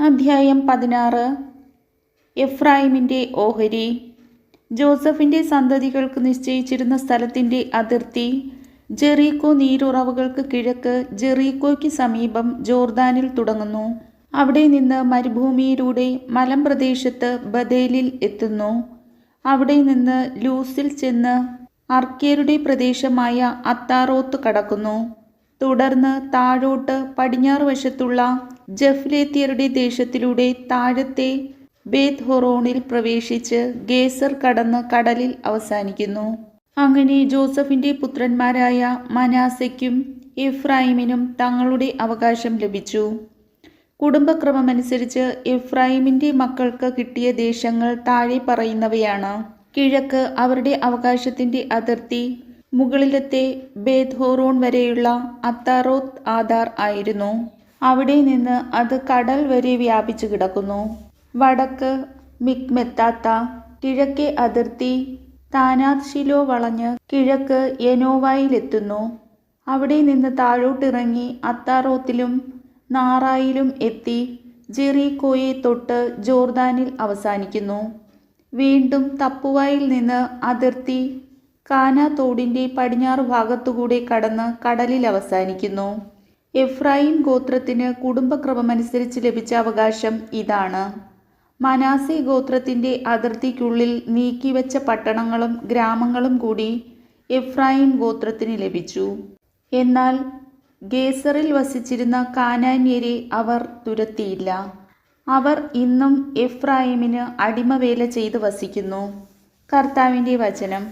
അധ്യായം 16. എഫ്രായിമിൻ്റെ ഓഹരി. ജോസഫിൻ്റെ സന്തതികൾക്ക് നിശ്ചയിച്ചിരുന്ന സ്ഥലത്തിൻ്റെ അതിർത്തി ജെറീക്കോ നീരുറവുകൾക്ക് കിഴക്ക് ജെറീക്കോയ്ക്ക് സമീപം ജോർദാനിൽ തുടങ്ങുന്നു. അവിടെ നിന്ന് മരുഭൂമിയിലൂടെ മലമ്പ്രദേശത്ത് ബഥേലിൽ എത്തുന്നു. അവിടെ നിന്ന് ലൂസിൽ ചെന്ന് അർക്യരുടെ പ്രദേശമായ അത്താറോത്ത് കടക്കുന്നു. തുടർന്ന് താഴോട്ട് പടിഞ്ഞാറ് വശത്തുള്ള ജഫ്ലേത്യരുടെ ദേശത്തിലൂടെ താഴത്തെ ബേത് ഹൊറോണിൽ പ്രവേശിച്ച് ഗേസർ കടന്ന് കടലിൽ അവസാനിക്കുന്നു. അങ്ങനെ ജോസഫിൻ്റെ പുത്രന്മാരായ മനാസയ്ക്കും എഫ്രായിമിനും തങ്ങളുടെ അവകാശം ലഭിച്ചു. കുടുംബക്രമമനുസരിച്ച് എഫ്രായിമിൻ്റെ മക്കൾക്ക് കിട്ടിയ ദേശങ്ങൾ താഴെ പറയുന്നവയാണ്. കിഴക്ക് അവരുടെ അവകാശത്തിൻ്റെ അതിർത്തി മുകളിലത്തെ ബേത് ഹോറോൺ വരെയുള്ള അത്താറോത്ത് ആദാർ ആയിരുന്നു. അവിടെ നിന്ന് അത് കടൽ വരെ വ്യാപിച്ചു കിടക്കുന്നു. വടക്ക് മിക്മെത്താത്ത, കിഴക്കേ അതിർത്തി താനാത് ശിലോ വളഞ്ഞ് കിഴക്ക് യനോവായിലെത്തുന്നു. അവിടെ നിന്ന് താഴോട്ടിറങ്ങി അത്താറോത്തിലും നാറായിലും എത്തി ജെറീക്കോയെ തൊട്ട് ജോർദാനിൽ അവസാനിക്കുന്നു. വീണ്ടും തപ്പുവായിൽ നിന്ന് അതിർത്തി കാനാ തോടിൻ്റെ പടിഞ്ഞാറ് ഭാഗത്തുകൂടെ കടന്ന് കടലിൽ അവസാനിക്കുന്നു. എഫ്രായിം ഗോത്രത്തിന് കുടുംബക്രമമനുസരിച്ച് ലഭിച്ച അവകാശം ഇതാണ്. മനാസെ ഗോത്രത്തിൻ്റെ അതിർത്തിക്കുള്ളിൽ നീക്കിവെച്ച പട്ടണങ്ങളും ഗ്രാമങ്ങളും കൂടി എഫ്രായിം ഗോത്രത്തിന് ലഭിച്ചു. എന്നാൽ ഗേസറിൽ വസിച്ചിരുന്ന കാനാന്യരെ അവർ തുരത്തിയില്ല. അവർ ഇന്നും എഫ്രായിമിന് അടിമവേല ചെയ്ത് വസിക്കുന്നു. കർത്താവിൻ്റെ വചനം.